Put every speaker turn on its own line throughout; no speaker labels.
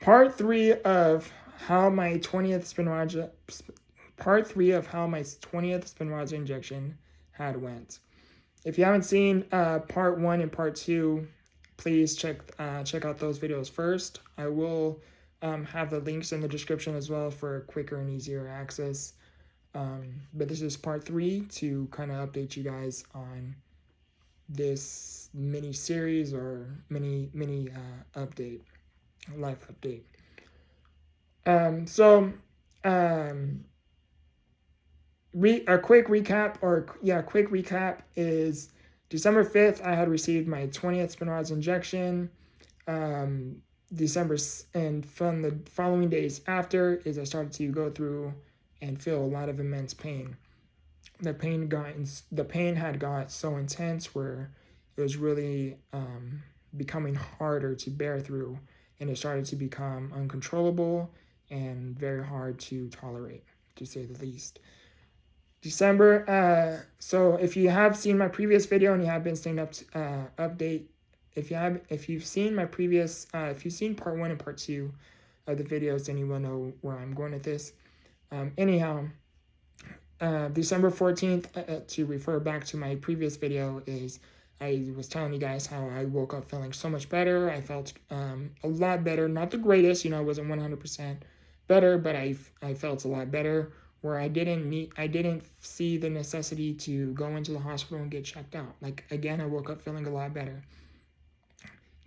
Part 3 of how my 20th Spinraza injection had went. If you haven't seen part 1 and part 2, please check out those videos first. I will have the links in the description as well for quicker and easier access. But this is part 3 to kind of update you guys on this mini series or mini update, life update. A quick recap is December 5th, I had received my 20th Spinraza injection. December, and from the following days after is I started to go through and feel a lot of immense pain. The pain had got so intense where it was really becoming harder to bear through, and it started to become uncontrollable and very hard to tolerate, to say the least. December, so if you have seen my previous video and you have been staying up to update, if you've seen part 1 and part 2 of the videos, then you will know where I'm going with this. December 14th, to refer back to my previous video, is I was telling you guys how I woke up feeling so much better. I felt a lot better, not the greatest, I wasn't 100% better, but I felt a lot better, where I didn't see the necessity to go into the hospital and get checked out. Like, again, I woke up feeling a lot better.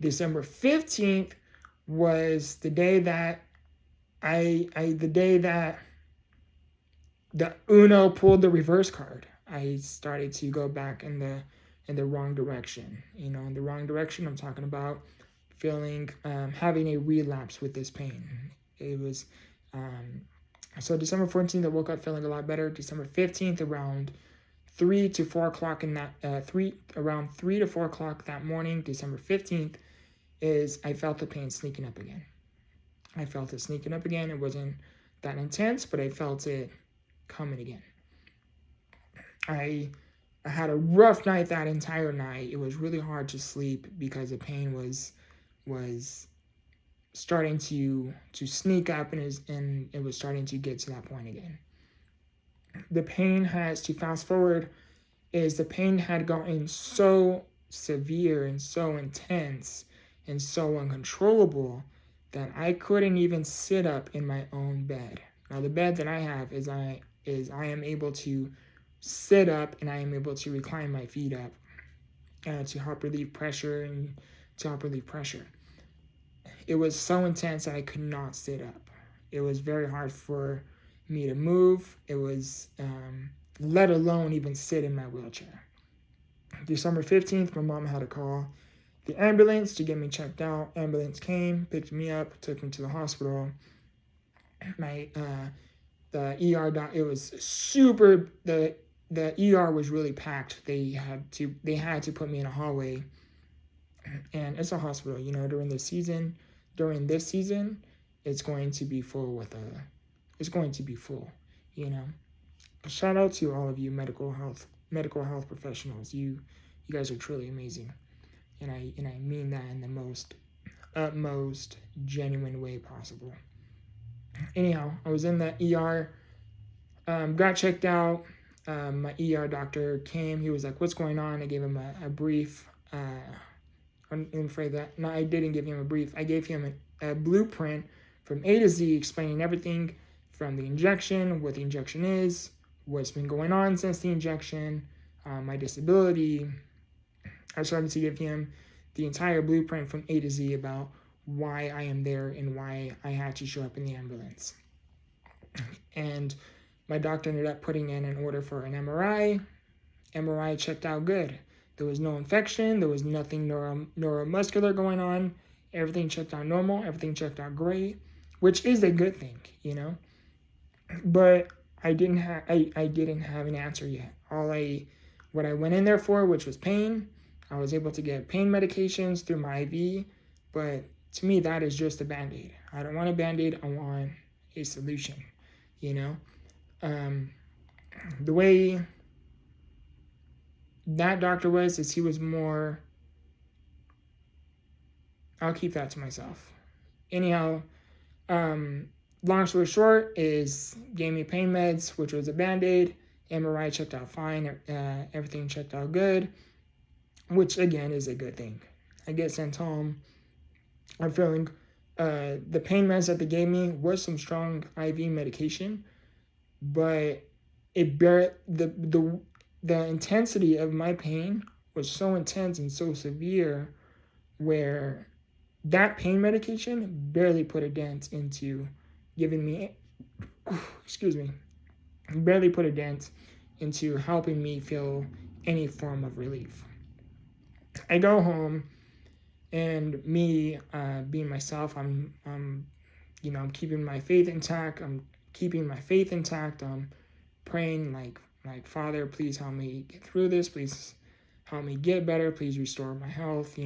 December 15th was the day that the Uno pulled the reverse card. I started to go back in the wrong direction. In the wrong direction, I'm talking about feeling, having a relapse with this pain. It was, so December 14th, I woke up feeling a lot better. December 15th, around 3 to 4 o'clock around 3 to 4 o'clock that morning, December 15th, is I felt the pain sneaking up again. I felt it sneaking up again. It wasn't that intense, but I felt it coming again. I had a rough night that entire night. It was really hard to sleep because the pain was starting to sneak up, and it was starting to get to that point again. The pain fast forward, is the pain had gotten so severe and so intense and so uncontrollable that I couldn't even sit up in my own bed. Now, the bed that I have is I am able to sit up, and I am able to recline my feet up to help relieve pressure It was so intense that I could not sit up. It was very hard for me to move. It was, let alone even sit in my wheelchair. December 15th, my mom had to call the ambulance to get me checked out. Ambulance came, picked me up, took me to the hospital. The ER it was super. The ER was really packed. They had to put me in a hallway, and it's a hospital. During this season, it's going to be full It's going to be full. Shout out to all of you medical health professionals. You guys are truly amazing, and I mean that in the most utmost genuine way possible. Anyhow, I was in the ER, got checked out. My ER doctor came. He was like, "What's going on?" I gave him a brief. I'm afraid that no, I didn't give him a brief. I gave him a blueprint from A to Z, explaining everything from the injection, what the injection is, what's been going on since the injection, my disability. I started to give him the entire blueprint from A to Z about why I am there and why I had to show up in the ambulance. And my doctor ended up putting in an order for an MRI. MRI checked out good. There was no infection. There was nothing neuromuscular going on. Everything checked out normal. Everything checked out great, which is a good thing, But I didn't have an answer yet. What I went in there for, which was pain, I was able to get pain medications through my IV, but to me, that is just a Band-Aid. I don't want a Band-Aid. I want a solution, The way that doctor was, he was more, I'll keep that to myself. Anyhow, Long story short is gave me pain meds, which was a Band-Aid. MRI checked out fine. Everything checked out good, which again is a good thing. I get sent home. I'm feeling the pain meds that they gave me was some strong IV medication, but the intensity of my pain was so intense and so severe where that pain medication barely put a dent into giving me, barely put a dent into helping me feel any form of relief. I go home, and me being myself, I'm keeping my faith intact. I'm praying like Father, please help me get through this. Please help me get better. Please restore my health.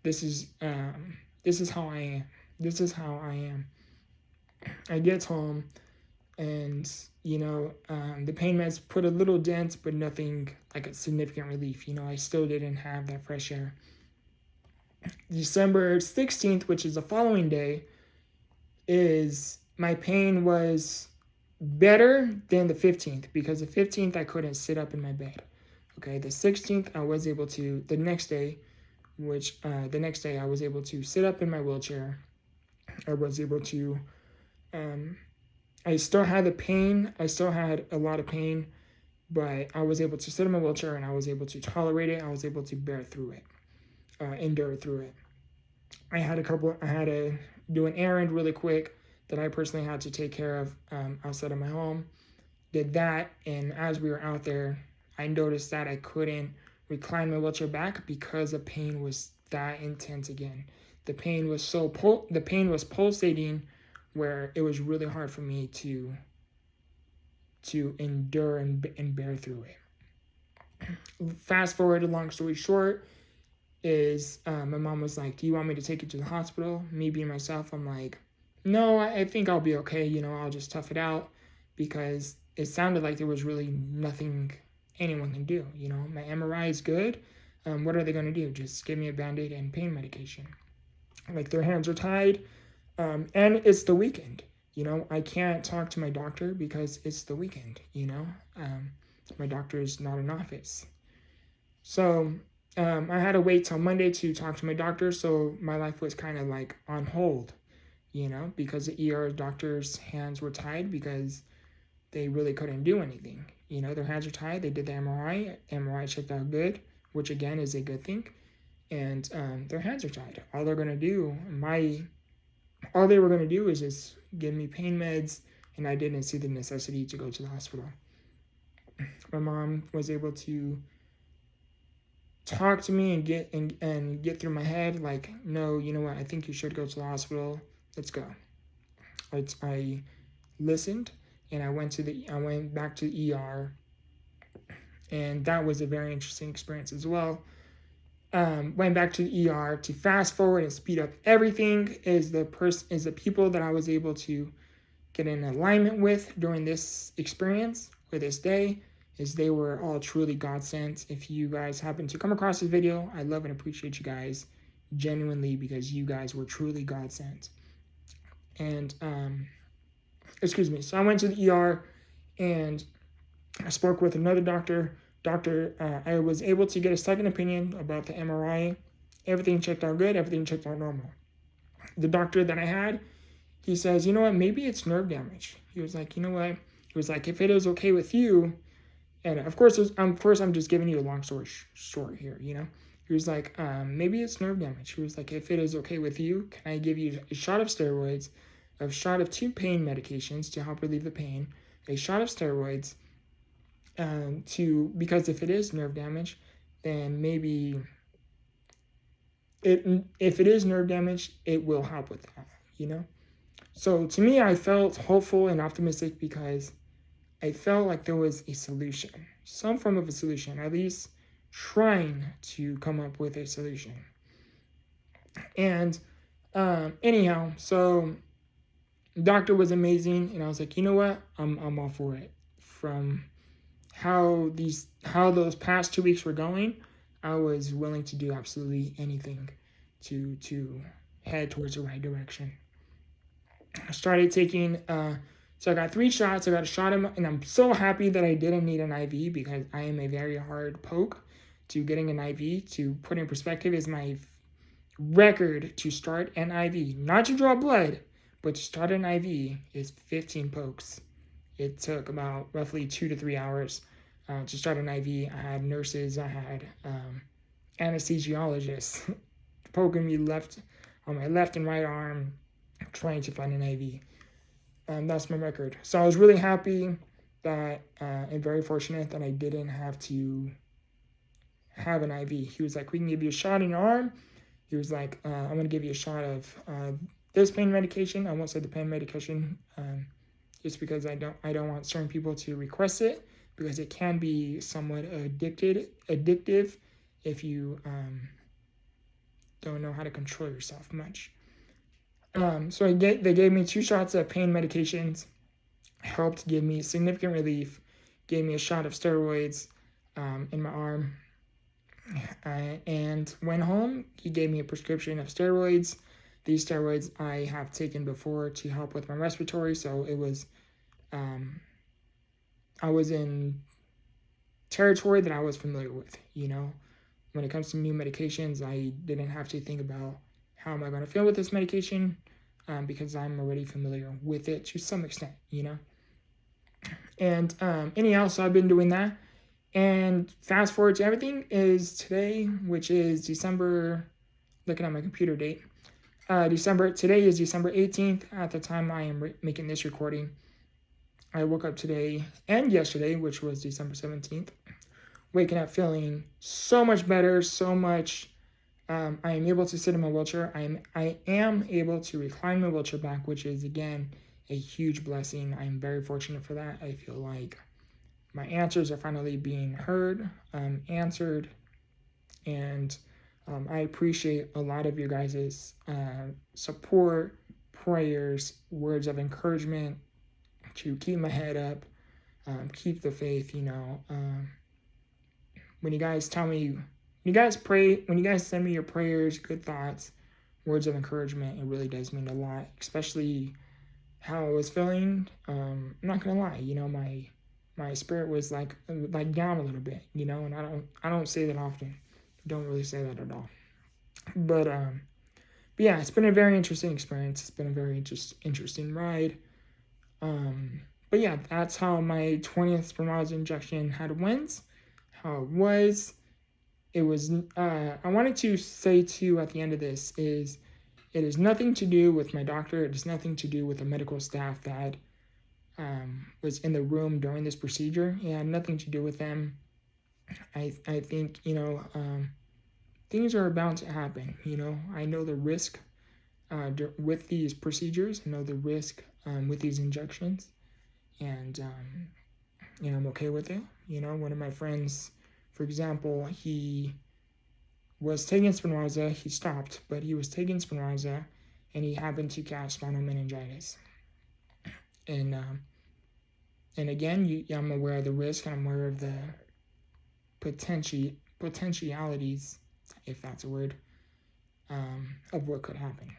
This is how I am. I get home, and the pain meds put a little dent, but nothing like a significant relief. I still didn't have that fresh air. December 16th, which is the following day, is my pain was better than the 15th, because the 15th I couldn't sit up in my bed. Okay, the 16th I was able to, the next day I was able to sit up in my wheelchair. I was able to, I still had the pain. I still had a lot of pain, but I was able to sit in my wheelchair, and I was able to tolerate it. I was able to bear through it, endure through it. I had to do an errand really quick that I personally had to take care of outside of my home. Did that, and as we were out there, I noticed that I couldn't recline my wheelchair back because the pain was that intense again. The pain was pulsating, where it was really hard for me to endure and bear through it. Fast forward, a long story short, is my mom was like, do you want me to take you to the hospital? Me being myself, I'm like, no, I think I'll be okay. I'll just tough it out, because it sounded like there was really nothing anyone can do. My MRI is good. What are they going to do? Just give me a Band-Aid and pain medication. Like, their hands are tied. And it's the weekend. I can't talk to my doctor because it's the weekend. My doctor is not in office. So I had to wait till Monday to talk to my doctor. So my life was kind of like on hold, because the ER doctor's hands were tied because they really couldn't do anything. Their hands are tied. They did the MRI. MRI checked out good, which again is a good thing. And their hands are tied. All they were going to do is just give me pain meds, and I didn't see the necessity to go to the hospital. My mom was able to talk to me and get through my head, like, no, you know what, I think you should go to the hospital. Let's go. I listened, and I went back to the ER, and that was a very interesting experience as well. Went back to the ER. To fast forward and speed up everything is the people that I was able to get in alignment with during this experience, or this day, is they were all truly God sent. If you guys happen to come across this video, I love and appreciate you guys genuinely, because you guys were truly God sent. And so I went to the ER, and I spoke with another doctor. I was able to get a second opinion about the MRI. Everything checked out good. Everything checked out normal. The doctor that I had, he says, maybe it's nerve damage. He was like, he was like, if it is okay with you, and of course I'm just giving you a long story short here, He was like, maybe it's nerve damage. He was like, if it is okay with you, can I give you a shot of steroids, a shot of 2 pain medications to help relieve the pain, a shot of steroids, because if it is nerve damage, then maybe if it is nerve damage, it will help with that, So to me, I felt hopeful and optimistic, because I felt like there was a solution, some form of a solution, at least trying to come up with a solution. And anyhow, so the doctor was amazing, and I was like, you know what, I'm all for it. From how those past 2 weeks were going, I was willing to do absolutely anything to head towards the right direction. I started taking, so I got 3 shots. I got a shot and I'm so happy that I didn't need an IV because I am a very hard poke to getting an IV. To put in perspective, is my record to start an IV, not to draw blood, but to start an IV is 15 pokes. It took about roughly 2 to 3 hours to start an IV. I had nurses, I had anesthesiologists poking me on my left and right arm, trying to find an IV. That's my record. So I was really happy that and very fortunate that I didn't have to have an IV. He was like, we can give you a shot in your arm. He was like, I'm going to give you a shot of this pain medication. I won't say the pain medication just because I don't want certain people to request it, because it can be somewhat addictive if you don't know how to control yourself much. So they gave me 2 shots of pain medications, helped give me significant relief, gave me a shot of steroids in my arm, and went home. He gave me a prescription of steroids. These steroids I have taken before to help with my respiratory, so it was, I was in territory that I was familiar with, When it comes to new medications, I didn't have to think about how am I going to feel with this medication, because I'm already familiar with it to some extent, And anyhow, so I've been doing that. And fast forward to everything is today, which is December, looking at my computer date. Today is December 18th. At the time I am making this recording, I woke up today and yesterday, which was December 17th, waking up feeling so much better, so much. I am able to sit in my wheelchair. I am able to recline my wheelchair back, which is, again, a huge blessing. I'm very fortunate for that. I feel like my answers are finally being heard, answered, and I appreciate a lot of your guys' support, prayers, words of encouragement to keep my head up, keep the faith, When you guys tell me, when you guys pray, when you guys send me your prayers, good thoughts, words of encouragement, it really does mean a lot, especially how I was feeling. I'm not gonna lie, my spirit was like down a little bit, and I don't say that often. I don't really say that at all. But yeah, it's been a very interesting experience. It's been a very interesting ride. But yeah, that's how my 20th Spinraza injection had went. How it was. It was. I wanted to say too at the end of this is, it has nothing to do with my doctor. It has nothing to do with the medical staff that was in the room during this procedure. It had nothing to do with them. I think things are bound to happen. I know the risk with these procedures. I know the risk with these injections, and I'm okay with it. One of my friends, for example, he was taking Spinraza. He stopped, but he was taking Spinraza, and he happened to catch spinal meningitis. And again, I'm aware of the risk, and I'm aware of the potentialities, if that's a word, of what could happen.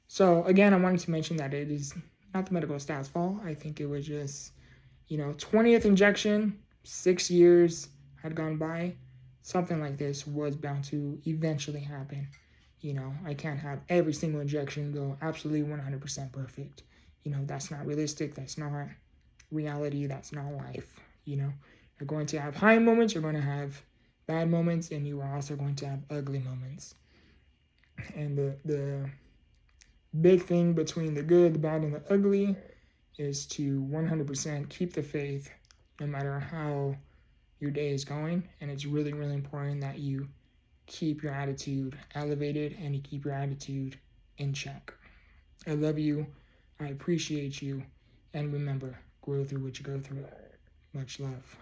So again, I wanted to mention that it is not the medical staff's fault. I think it was just, 20th injection, 6 years had gone by. Something like this was bound to eventually happen. I can't have every single injection go absolutely 100% perfect. That's not realistic. That's not reality. That's not life. You're going to have high moments. You're going to have bad moments, and you are also going to have ugly moments. And the big thing between the good, the bad, and the ugly is to 100% keep the faith no matter how your day is going. And it's really, really important that you keep your attitude elevated and you keep your attitude in check. I love you. I appreciate you. And remember, grow through what you go through. Much love.